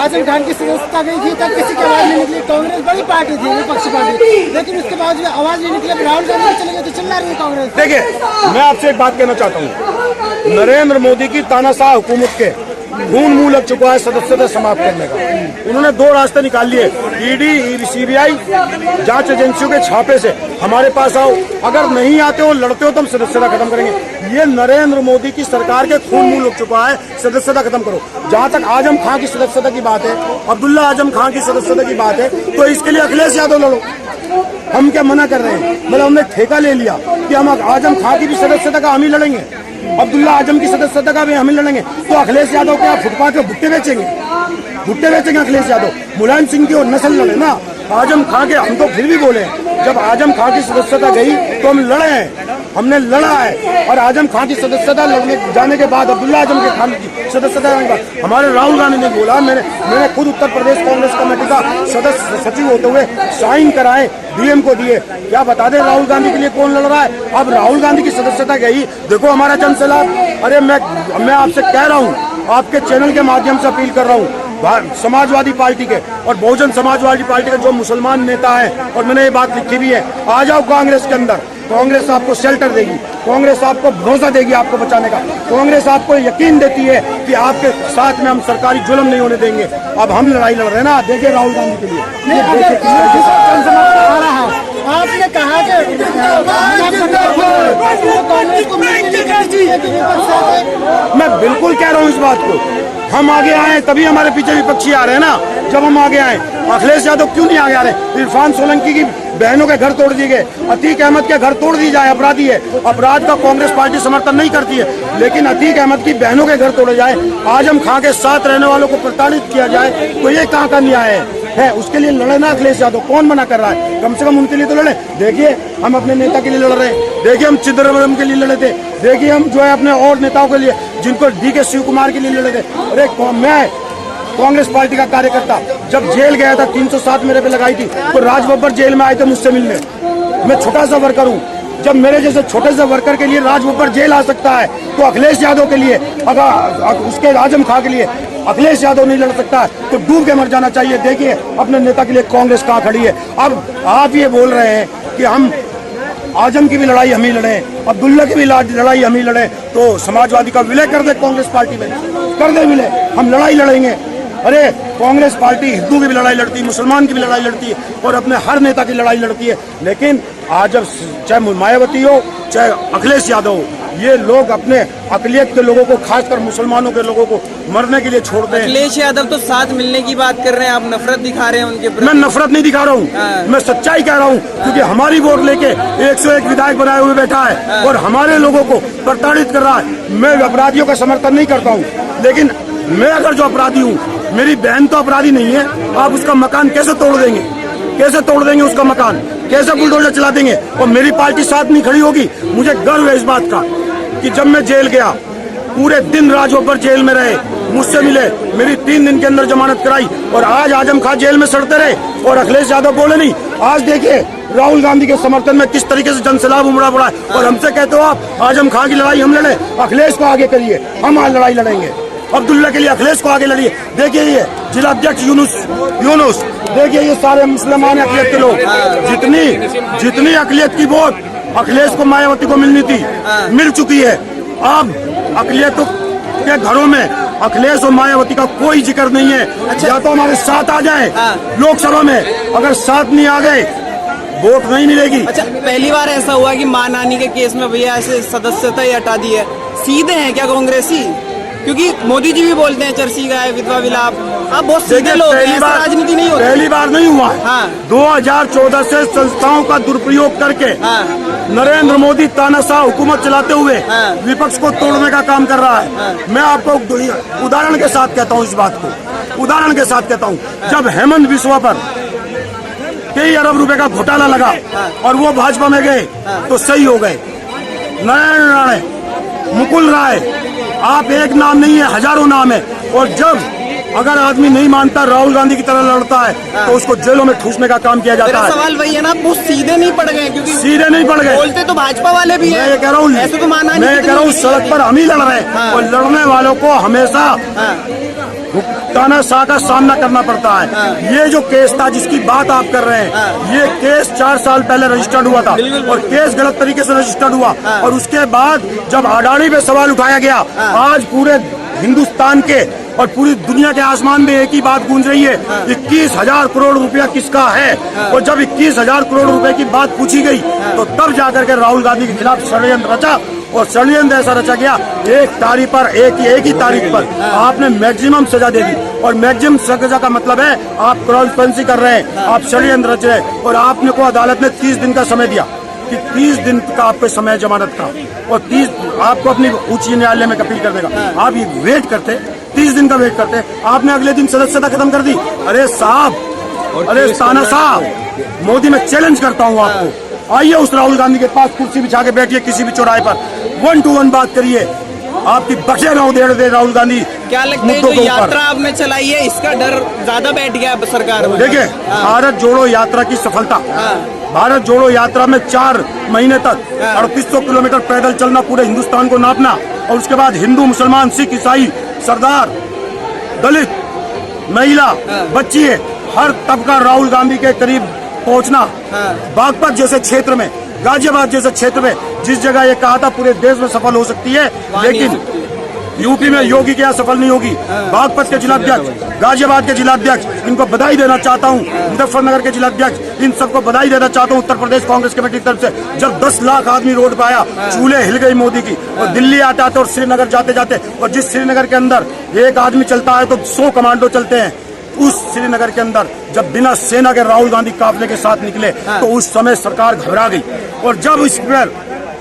आजम खान की सदस्यता गई थी तब किसी की आवाज नहीं निकली। कांग्रेस बड़ी पार्टी थी, विपक्षी पार्टी, लेकिन उसके बावजूद आवाज नहीं निकली। राहुल गांधी चले गए तो चिल्ला रही है कांग्रेस। देखिए, मैं आपसे एक बात कहना चाहता हूँ, नरेंद्र मोदी की तानाशाह हुकूमत के खून मुंह लग चुका है सदस्यता समाप्त करने का। उन्होंने दो रास्ते निकाल लिए, ईडी सीबीआई जांच एजेंसियों के छापे से हमारे पास आओ, अगर नहीं आते हो लड़ते हो तो हम सदस्यता खत्म करेंगे। ये नरेंद्र मोदी की सरकार के खून मुंह लग चुका है, सदस्यता खत्म करो। जहां तक आजम खां की सदस्यता की बात है, अब्दुल्ला आजम खां की सदस्यता की बात है, तो इसके लिए अखिलेश यादव लड़ो। हम क्या मना कर रहे हैं? मतलब हमने ठेका ले लिया कि हम आजम खां की भी सदस्यता का हम ही लड़ेंगे, अब्दुल्ला आजम की सदस्यता का भी हम ही लड़ेंगे। तो अखिलेश यादव क्या फुटपाथ पे भुट्टे बेचेंगे? भुट्टे बेचेंगे अखिलेश यादव? मुलायम सिंह की और नस्ल लड़े ना, आजम खां के। हम तो फिर भी बोले, जब आजम खां की सदस्यता गई तो हम लड़े हैं, हमने लड़ा है। और आजम खां की सदस्यता लड़ने जाने के बाद, अब्दुल्ला आजम के खान की सदस्यता जाने के बाद हमारे राहुल गांधी ने बोला, मैंने खुद उत्तर प्रदेश कांग्रेस कमेटी का सदस्य सचिव होते हुए साइन कराए, डीएम को दिए। क्या बता दें राहुल गांधी के लिए कौन लड़ रहा है? अब राहुल गांधी की सदस्यता गई, देखो हमारा जनसैलाब। अरे मैं आपसे कह रहा हूँ, आपके चैनल के माध्यम से अपील कर रहा हूँ, समाजवादी पार्टी के और बहुजन समाजवादी पार्टी के जो मुसलमान नेता हैं, और मैंने ये बात लिखी भी है, आ जाओ कांग्रेस के अंदर। कांग्रेस आपको शेल्टर देगी, कांग्रेस आपको भरोसा देगी आपको बचाने का, कांग्रेस आपको यकीन देती है कि आपके साथ में हम सरकारी जुल्म नहीं होने देंगे। अब हम लड़ाई लड़ रहे हैं ना, देखिए राहुल गांधी के लिए। आपने कहा कि कांग्रेस को मैं बिल्कुल कह रहा हूँ इस बात को। हम आगे आए तभी हमारे पीछे विपक्षी आ रहे हैं ना, जब हम आगे आए। अखिलेश यादव क्यों नहीं आगे आ रहे? इरफान सोलंकी की बहनों के घर तोड़ दिए गए, अतीक अहमद के घर तोड़ दिए जाए, अपराधी है। अपराध का कांग्रेस पार्टी समर्थन नहीं करती है, लेकिन अतीक अहमद की बहनों के घर तोड़े जाए, आजम खां के साथ रहने वालों को प्रताड़ित किया जाए, तो ये कहाँ का न्याय है? उसके लिए लड़े ना अखिलेश यादव, कौन मना कर रहा है? कम से कम उनके लिए तो लड़े। देखिए हम अपने नेता के लिए लड़ रहे हैं, देखिए हम चिदम्बरम के लिए लड़े थे, देखिए हम जो है अपने और नेताओं के लिए, जिनको डीके शिव कुमार के लिए लड़े थे। अरे मैं कांग्रेस पार्टी का कार्यकर्ता जब जेल गया था, 307 मेरे पे लगाई थी, तो राज बब्बर जेल में आए थे मुझसे मिलने। मैं छोटा सा वर्कर हूँ, जब मेरे जैसे छोटे से वर्कर के लिए राज बब्बर जेल आ सकता है, तो अखिलेश यादव के लिए, अगर उसके आजम खां के लिए अखिलेश यादव नहीं लड़ सकता है, तो डूब के मर जाना चाहिए। देखिए अपने नेता के लिए कांग्रेस कहाँ खड़ी है। अब आप ये बोल रहे हैं कि हम आजम की भी लड़ाई हम ही लड़े, अब्दुल्ला की भी लड़ाई हम ही लड़े, तो समाजवादी का विलय कर दे कांग्रेस पार्टी में, कर दे विलय, हम लड़ाई लड़ेंगे। अरे कांग्रेस पार्टी हिंदू की भी लड़ाई लड़ती है, मुसलमान की भी लड़ाई लड़ती है, और अपने हर नेता की लड़ाई लड़ती है। लेकिन आज जब चाहे मायावती हो चाहे अखिलेश यादव हो, ये लोग अपने अकलियत के लोगों को, खासकर मुसलमानों के लोगों को मरने के लिए छोड़ते हैं। अखिलेश यादव तो साथ मिलने की बात कर रहे हैं, आप नफरत दिखा रहे हैं उनके प्रति। मैं नफरत नहीं दिखा रहा हूँ, मैं सच्चाई कह रहा हूँ, क्योंकि हमारी वोट लेके 101 विधायक बनाए हुए बैठा है और हमारे लोगों को प्रताड़ित कर रहा है। मैं अपराधियों का समर्थन नहीं करता हूँ, लेकिन मैं अगर जो अपराधी हूँ, मेरी बहन तो अपराधी नहीं है, आप उसका मकान कैसे तोड़ देंगे? कैसे तोड़ देंगे उसका मकान? कैसे बुलडोजर चला देंगे? और मेरी पार्टी साथ नहीं खड़ी होगी। मुझे गर्व है इस बात का कि जब मैं जेल गया, पूरे दिन राज बब्बर जेल में रहे, मुझसे मिले, मेरी 3 दिन के अंदर जमानत कराई, और आज आजम खां जेल में सड़ते रहे और अखिलेश यादव बोले नहीं। आज देखिए राहुल गांधी के समर्थन में किस तरीके से जनसैलाब उमड़ा पड़ा है, और हमसे कहते हो आप आजम खां की लड़ाई हम लड़े, अखिलेश को आगे करिए, हम आज लड़ाई लड़ेंगे। अब्दुल्ला के लिए अखिलेश को आगे लड़िए। देखिए ये जिला अध्यक्ष यूनुस, देखिए ये सारे मुसलमान अकलियत के लोग, जितनी अकलियत की वोट अखिलेश को मायावती को मिलनी थी, मिल चुकी है। अब अकलियतों के घरों में अखिलेश और मायावती का कोई जिक्र नहीं है। अच्छा। या तो हमारे साथ आ जाए लोकसभा में, अगर साथ नहीं आ गए वोट नहीं मिलेगी। अच्छा, पहली बार ऐसा हुआ कि मां नानी के केस में भैया ऐसे सदस्यता ही हटा दी है। सीधे हैं क्या कांग्रेसी? क्योंकि मोदी जी भी बोलते हैं चर्ची गाय विधवा विलाप, आप बहुत सीधे लोग हैं, ऐसा राजनीति नहीं होती। पहली बार नहीं हुआ है। हाँ। 2014 से संस्थाओं का दुरुपयोग करके नरेंद्र मोदी तानाशाह हुकूमत चलाते हुए विपक्ष को तोड़ने का काम कर रहा है। मैं आपको उदाहरण के साथ कहता हूँ इस बात को, उदाहरण के साथ कहता हूँ, जब हेमंत बिस्वा पर कई अरब रुपए का घोटाला लगा और वो भाजपा में गए तो सही हो गए। नारायण राणे, मुकुल राय, आप एक नाम नहीं है, हजारों नाम है। और जब अगर आदमी नहीं मानता, राहुल गांधी की तरह लड़ता है, तो उसको जेलों में ठूसने का काम किया जाता है। सवाल वही है ना, वो सीधे नहीं पड़ गए, क्योंकि सीधे नहीं पड़ गए, बोलते तो भाजपा वाले भी हैं। मैं ये कह रहा हूँ, ऐसे तो माना नहीं, मैं कह रहा हूँ सड़क पर हम ही लड़ रहे हैं, और लड़ने वालों को हमेशा तानाशाह का सामना करना पड़ता है। ये जो केस था जिसकी बात आप कर रहे हैं, ये केस 4 साल पहले रजिस्टर्ड हुआ था और केस गलत तरीके से रजिस्टर्ड हुआ और उसके बाद जब अडानी पे सवाल उठाया गया, आज पूरे हिंदुस्तान के और पूरी दुनिया के आसमान में एक ही बात गूंज रही है, 21,000 करोड़ रुपया किसका है। और जब 21,000 करोड़ रुपए की बात पूछी गई तो तब जाकर के राहुल गांधी के खिलाफ षड्यंत्र रचा और षड्यंत्र ऐसा रचा गया, एक तारीख पर एक ही तारीख पर आपने मैक्सिमम सजा दे दी। और मैक्सिमम सजा का मतलब है आप क्रॉसपेंसी कर रहे हैं, आप षड्यंत्र रच रहे हैं। और आपने को अदालत ने 30 दिन का समय दिया कि 30 दिन का आपको समय जमानत का और 30 आपको अपनी उच्च न्यायालय में अपील कर देगा। आप ये वेट करते 30 दिन का वेट करते, आपने अगले दिन सदस्यता खत्म कर दी। अरे साहब, अरे तानाशाह, मोदी मैं चैलेंज करता हूँ आपको, आइए उस राहुल गांधी के पास कुर्सी बिछा के बैठिए किसी भी चौराहे पर, 1 to 1 बात करिए, आपकी बचे ना उधेड़ दे राहुल गांधी। क्या लगता है जो यात्रा आपने चलाई है इसका डर ज्यादा बैठ गया है सरकार में? देखिए, भारत जोड़ो यात्रा की सफलता, भारत जोड़ो यात्रा में 4 महीने तक 3800 किलोमीटर पैदल चलना, पूरे हिंदुस्तान को नापना और उसके बाद हिंदू, मुसलमान, सिख, ईसाई, सरदार, दलित, महिला, बच्ची, हर तबका राहुल गांधी के करीब पहुंचना। बागपत जैसे क्षेत्र में, गाजियाबाद जैसे क्षेत्र में, जिस जगह ये कहा था पूरे देश में सफल हो सकती है, लेकिन यूपी में योगी के यहाँ सफल नहीं होगी। बागपत के जिलाध्यक्ष, गाजियाबाद के जिलाध्यक्ष, इनको बधाई देना चाहता हूँ। मुजफ्फरनगर के जिलाध्यक्ष, इन सबको बधाई देना चाहता हूँ उत्तर प्रदेश कांग्रेस कमेटी की तरफ से। जब 10 लाख आदमी रोड पर आया, चूल्हे हिल गई मोदी की। और दिल्ली आते आते और श्रीनगर जाते जाते, और जिस श्रीनगर के अंदर एक आदमी चलता है तो 100 कमांडो चलते हैं, उस श्रीनगर के अंदर जब बिना सेना के राहुल गांधी काफले के साथ निकले तो उस समय सरकार घबरा गई। और जब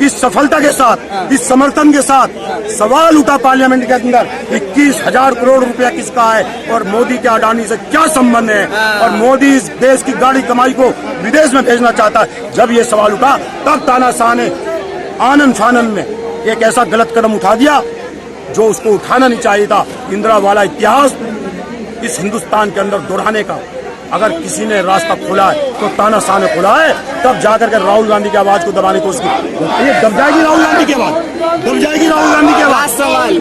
इस सफलता के साथ, इस समर्थन के साथ सवाल उठा पार्लियामेंट के अंदर 21,000 करोड़ रुपया किसका है और मोदी के अडानी से क्या संबंध है, और मोदी इस देश की गाड़ी कमाई को विदेश में भेजना चाहता है, जब ये सवाल उठा तब तानाशाह ने आनन फानन में एक ऐसा गलत कदम उठा दिया जो उसको उठाना नहीं चाहिए था। इंदिरा वाला इतिहास इस हिंदुस्तान के अंदर दोहराने का अगर किसी ने रास्ता खोला है तो तानाशाह ने खोला है। तब जाकर के राहुल गांधी की आवाज को दबाने की कोशिश की, ये दब जाएगी राहुल गांधी की आवाज, दब जाएगी राहुल गांधी की आवाज। सवाल,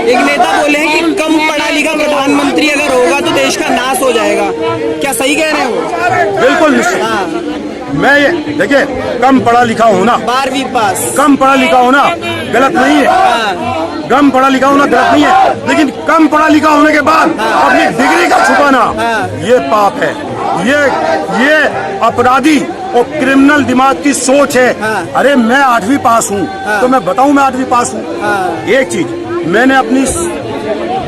एक नेता बोले हैं कि कम पढ़ा लिखा प्रधानमंत्री अगर होगा तो देश का नाश हो जाएगा, क्या सही कह रहे हैं वो? बिल्कुल निश्चित। मैं ये देखिए, कम पढ़ा लिखा होना, 12वीं पास, कम पढ़ा लिखा होना गलत नहीं है, कम पढ़ा लिखा होना गलत नहीं है, लेकिन कम पढ़ा लिखा होने के बाद अपनी डिग्री का छुपाना ये पाप है, ये अपराधी और क्रिमिनल दिमाग की सोच है। अरे मैं 8वीं पास हूँ तो मैं बताऊं मैं 8वीं पास हूँ। एक चीज मैंने अपनी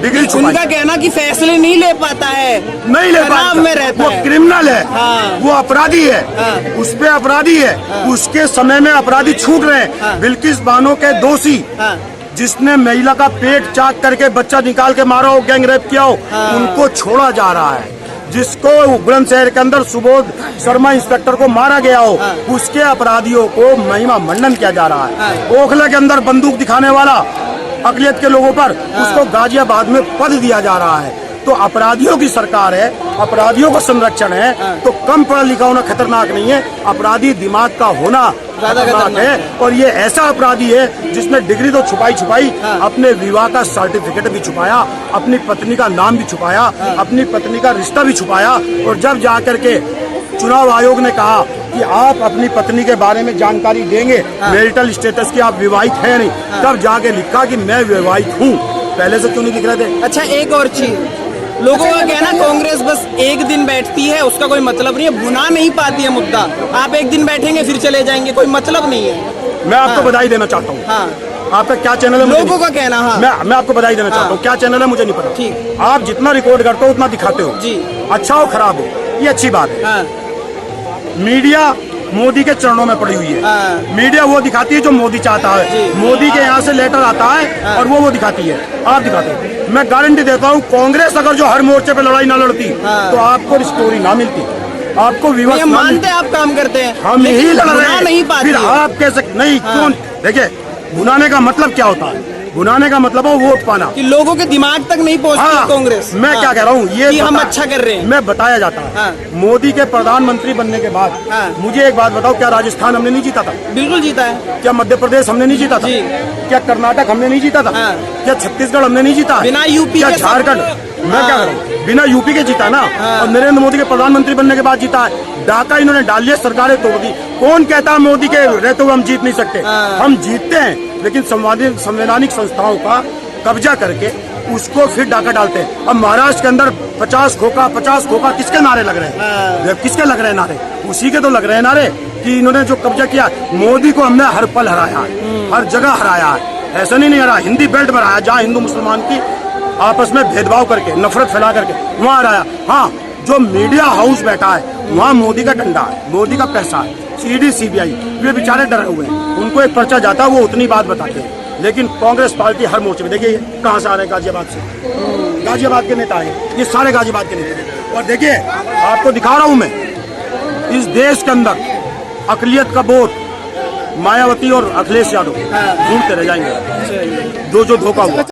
डिग्री छुपाई। उनका कहना कि फैसले नहीं ले पाता है, नहीं ले पाता, में रहता वो है, क्रिमिनल है, वो अपराधी है, उस पे अपराधी है, उसके समय में अपराधी छूट रहे हैं। बिल्किस बानो के दोषी जिसने महिला का पेट चाक करके बच्चा निकाल के मारा हो, गैंग रेप किया हो, उनको छोड़ा जा रहा है। जिसको बुलंदशहर के अंदर सुबोध शर्मा इंस्पेक्टर को मारा गया हो, उसके अपराधियों को महिमा मंडन किया जा रहा है। ओखला के अंदर बंदूक दिखाने वाला अकलियत के लोगों पर उसको गाजियाबाद में पद दिया जा रहा है। तो अपराधियों की सरकार है, अपराधियों का संरक्षण है, तो कम पढ़ा लिखा होना खतरनाक नहीं है, अपराधी दिमाग का होना खतरनाक है। और ये ऐसा अपराधी है जिसने डिग्री तो छुपाई, अपने विवाह का सर्टिफिकेट भी छुपाया, अपनी पत्नी का नाम भी छुपाया, अपनी पत्नी का रिश्ता भी छुपाया। और जब जाकर के चुनाव आयोग ने कहा कि आप अपनी पत्नी के बारे में जानकारी देंगे, मैरिटल स्टेटस की, आप विवाहित है नहीं, तब जाके लिखा कि मैं विवाहित हूँ। पहले से क्यों नहीं लिख रहे थे? अच्छा, एक और चीज, लोगों का कहना कांग्रेस बस एक दिन बैठती है, उसका कोई मतलब नहीं है, भुना नहीं पाती है मुद्दा। आप एक दिन बैठेंगे फिर चले जाएंगे, कोई मतलब नहीं है। मैं आपको बधाई देना चाहता हूँ। आपका क्या चैनल है? लोगों का कहना। मैं आपको बधाई देना चाहता हूँ। क्या चैनल है मुझे नहीं पता। ठीक, आप जितना रिकॉर्ड करते हो उतना दिखाते हो जी, अच्छा हो खराब हो, ये अच्छी बात है। मीडिया मोदी के चरणों में पड़ी हुई है। मीडिया वो दिखाती है जो मोदी चाहता है। मोदी के यहाँ से लेटर आता है और वो दिखाती है, आप दिखाते हो। मैं गारंटी देता हूँ, कांग्रेस अगर जो हर मोर्चे पे लड़ाई ना लड़ती तो आपको स्टोरी ना मिलती, आपको विवाद मानते हैं, आप काम करते हैं, हम यही लड़ रहे हैं, नहीं पाते। फिर आप कैसे नहीं? क्यों? देखिए, भुनाने का मतलब क्या होता है? भुनाने का मतलब है वोट पाना, कि लोगों के दिमाग तक नहीं पहुंचती कांग्रेस। मैं क्या कह रहा हूँ, ये हम अच्छा कर रहे हैं, मैं बताया जाता है। मोदी के प्रधानमंत्री बनने के बाद मुझे एक बात बताओ, क्या राजस्थान हमने नहीं जीता था? बिल्कुल जीता है। क्या मध्य प्रदेश हमने नहीं जीता था? क्या कर्नाटक हमने नहीं जीता था? क्या छत्तीसगढ़ हमने नहीं जीता? बिना यूपी क्या झारखंड? मैं क्या करूँ, बिना यूपी के जीता ना, और नरेंद्र मोदी के प्रधानमंत्री बनने के बाद जीता है। डाका इन्होंने डाल दिया, सरकारें तोड़ दी। कौन कहता है मोदी के रहते हुए हम जीत नहीं सकते? हम जीतते हैं, लेकिन संवैधानिक संस्थाओं का कब्जा करके उसको फिर डाका डालते हैं। अब महाराष्ट्र के अंदर 50 खोखा किसके नारे लग रहे हैं? किसके लग रहे हैं नारे? उसी के तो लग रहे हैं नारे कि इन्होंने जो कब्जा किया। मोदी को हमने हर पल हराया है, हर जगह हराया है। ऐसा नहीं हराया, हिंदी बेल्ट में हराया, जहाँ हिंदू मुसलमान की आपस में भेदभाव करके, नफरत फैला करके वहाँ हराया। हाँ, जो मीडिया हाउस बैठा है वहाँ मोदी का डंडा है, मोदी का पैसा है। ईडी सीबीआई वे बेचारे डरे हुए हैं, उनको एक पर्चा जाता है वो उतनी बात बताते हैं। लेकिन कांग्रेस पार्टी हर मोर्चे में, देखिए कहाँ से आ रहे हैं, गाजियाबाद से। गाजियाबाद के नेता हैं ये, सारे गाजियाबाद के नेता हैं। और देखिए आपको दिखा रहा हूँ मैं, इस देश के अंदर अकलियत का वोट मायावती और अखिलेश यादव ढूंढते रह जाएंगे, जो धोखा हुआ।